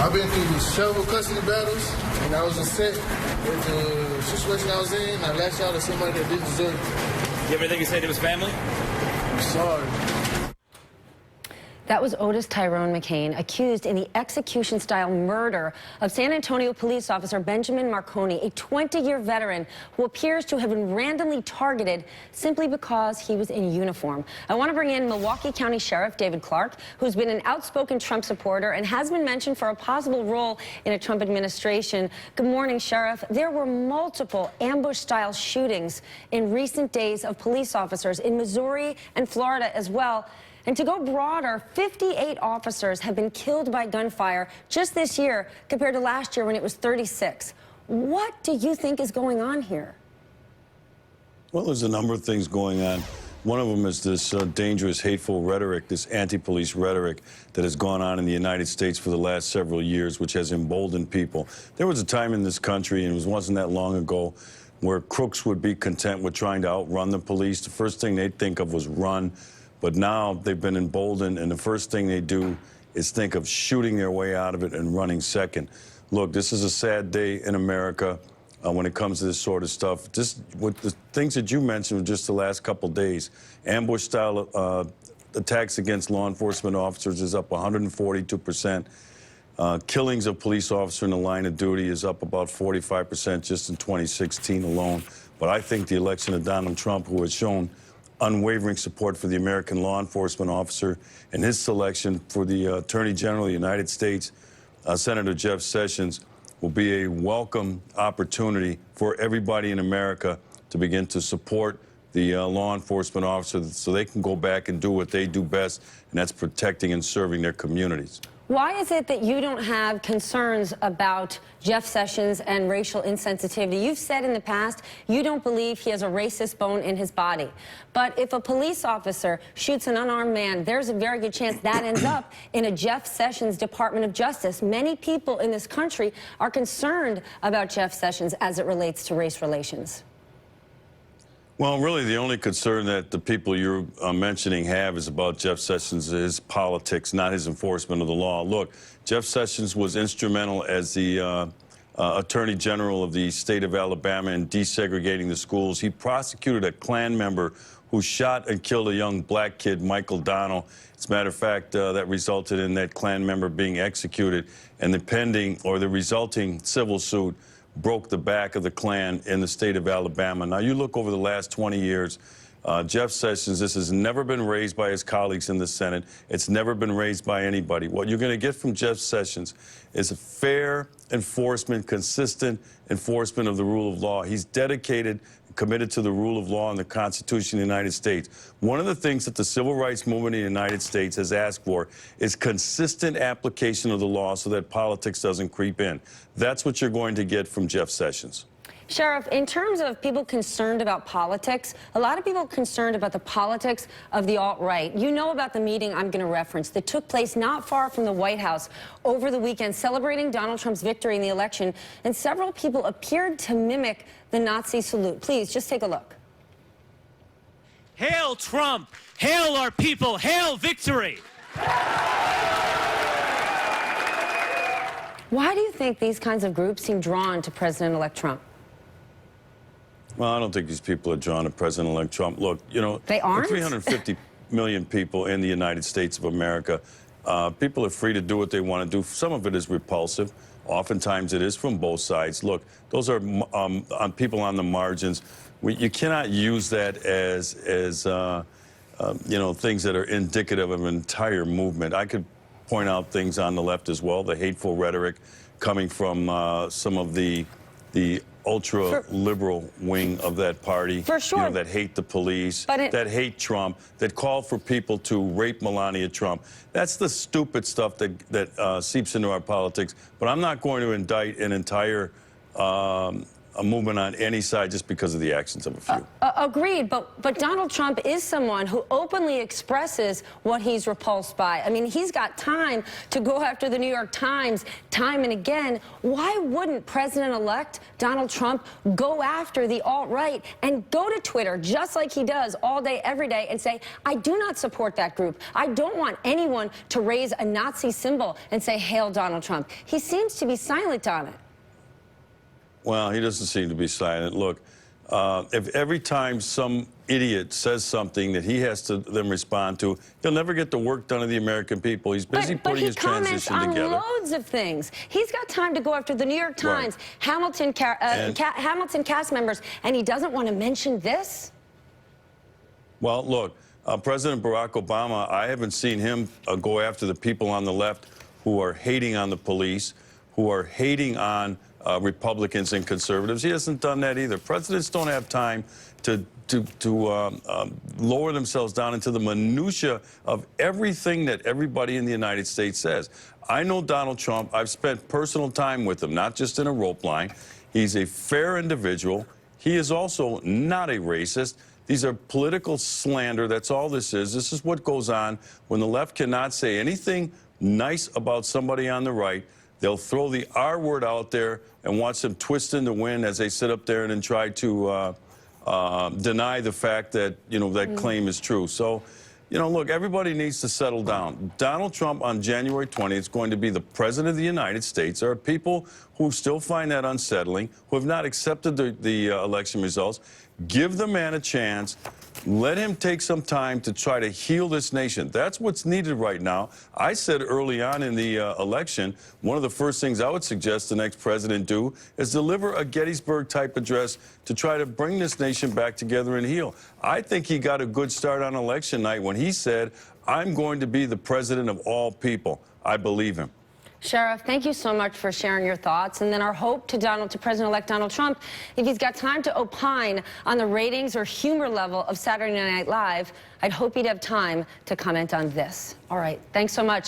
I've been through several custody battles, and I was upset with the situation I was in. I lashed out at somebody that didn't deserve it. You ever think he said to his family? I'm sorry. That was Otis Tyrone McCain, accused in the execution-style murder of San Antonio police officer Benjamin Marconi, a 20-year veteran who appears to have been randomly targeted simply because he was in uniform. I want to bring in Milwaukee County Sheriff David Clarke, who's been an outspoken Trump supporter and has been mentioned for a possible role in a Trump administration. Good morning, Sheriff. There were multiple ambush-style shootings in recent days of police officers in Missouri and Florida as well. And to go broader, 58 officers have been killed by gunfire just this year compared to last year when it was 36. What do you think is going on here? Well, there's a number of things going on. One of them is this dangerous, hateful rhetoric, this anti-police rhetoric that has gone on in the United States for the last several years, which has emboldened people. There was a time in this country, and it wasn't that long ago, where crooks would be content with trying to outrun the police. The first thing they'd think of was run. But now they've been emboldened, and the first thing they do is think of shooting their way out of it and running second. Look, this is a sad day in America when it comes to this sort of stuff. Just with the things that you mentioned just the last couple days, ambush-style attacks against law enforcement officers is up 142%. Killings of police officers in the line of duty is up about 45% just in 2016 alone. But I think the election of Donald Trump, who has shown unwavering support for the American law enforcement officer, and his selection for the Attorney General of the United States, Senator Jeff Sessions, will be a welcome opportunity for everybody in America to begin to support the law enforcement officers so they can go back and do what they do best, and that's protecting and serving their communities. Why is it that you don't have concerns about Jeff Sessions and racial insensitivity? You've said in the past you don't believe he has a racist bone in his body. But if a police officer shoots an unarmed man, there's a very good chance that ends up in a Jeff Sessions Department of Justice. Many people in this country are concerned about Jeff Sessions as it relates to race relations. Well, really, the only concern that the people you're mentioning have is about Jeff Sessions, his politics, not his enforcement of the law. Look, Jeff Sessions was instrumental as the Attorney General of the state of Alabama in desegregating the schools. He prosecuted a Klan member who shot and killed a young black kid, Michael Donnell. As a matter of fact, that resulted in that Klan member being executed, and the resulting civil suit broke the back of the Klan in the state of Alabama. Now, you look over the last 20 years, Jeff Sessions, this has never been raised by his colleagues in the Senate. It's never been raised by anybody. What you're going to get from Jeff Sessions is a fair enforcement, consistent enforcement of the rule of law. He's dedicated, committed to the rule of law and the Constitution of the United States. One of the things that the civil rights movement in the United States has asked for is consistent application of the law so that politics doesn't creep in. That's what you're going to get from Jeff Sessions. Sheriff, in terms of people concerned about politics, a lot of people are concerned about the politics of the alt-right. You know about the meeting I'm going to reference that took place not far from the White House over the weekend, celebrating Donald Trump's victory in the election, and several people appeared to mimic the Nazi salute. Please, just take a look. Hail Trump! Hail our people! Hail victory! Why do you think these kinds of groups seem drawn to President-elect Trump? Well, I don't think these people are drawn to President-elect Trump. Look, you know, they aren't? 350 million people in the United States of America. People are free to do what they want to do. Some of it is repulsive. Oftentimes it is from both sides. Look, those are people on the margins. You cannot use that as you know, things that are indicative of an entire movement. I could point out things on the left as well, the hateful rhetoric coming from some of the ultra-liberal wing of that party. For sure. You know, that hate the police, that hate Trump, that call for people to rape Melania Trump. That's the stupid stuff that seeps into our politics. But I'm not going to indict an entire a movement on any side just because of the actions of a few. Agreed, but Donald Trump is someone who openly expresses what he's repulsed by. I mean, he's got time to go after the New York Times time and again. Why wouldn't President-elect Donald Trump go after the alt-right and go to Twitter just like he does all day, every day, and say, I do not support that group. I don't want anyone to raise a Nazi symbol and say, hail Donald Trump. He seems to be silent on it. Well, he doesn't seem to be silent. Look, if every time some idiot says something that he has to then respond to, he'll never get the work done of the American people. He's busy putting his transition together. But he comments on loads of things. He's got time to go after the New York Times, right. Hamilton cast members, and he doesn't want to mention this? Well, look, President Barack Obama, I haven't seen him go after the people on the left who are hating on the police, who are hating on Republicans and conservatives. He hasn't done that either. Presidents don't have time to lower themselves down into the minutia of everything that everybody in the United States says. I know Donald Trump. I've spent personal time with him, not just in a rope line. He's a fair individual. He is also not a racist. These are political slander. That's all this is. This is what goes on when the left cannot say anything nice about somebody on the right. They'll throw the R word out there and watch them twist in the wind as they sit up there and then try to deny the fact that, that claim is true. So, look, everybody needs to settle down. Donald Trump on January 20th is going to be the president of the United States. There are people who still find that unsettling, who have not accepted the election results. Give the man a chance. Let him take some time to try to heal this nation. That's what's needed right now. I said early on in the election, one of the first things I would suggest the next president do is deliver a Gettysburg-type address to try to bring this nation back together and heal. I think he got a good start on election night when he said, I'm going to be the president of all people. I believe him. Sheriff, thank you so much for sharing your thoughts. And then our hope to President-elect Donald Trump, if he's got time to opine on the ratings or humor level of Saturday Night Live, I'd hope he'd have time to comment on this. All right, thanks so much.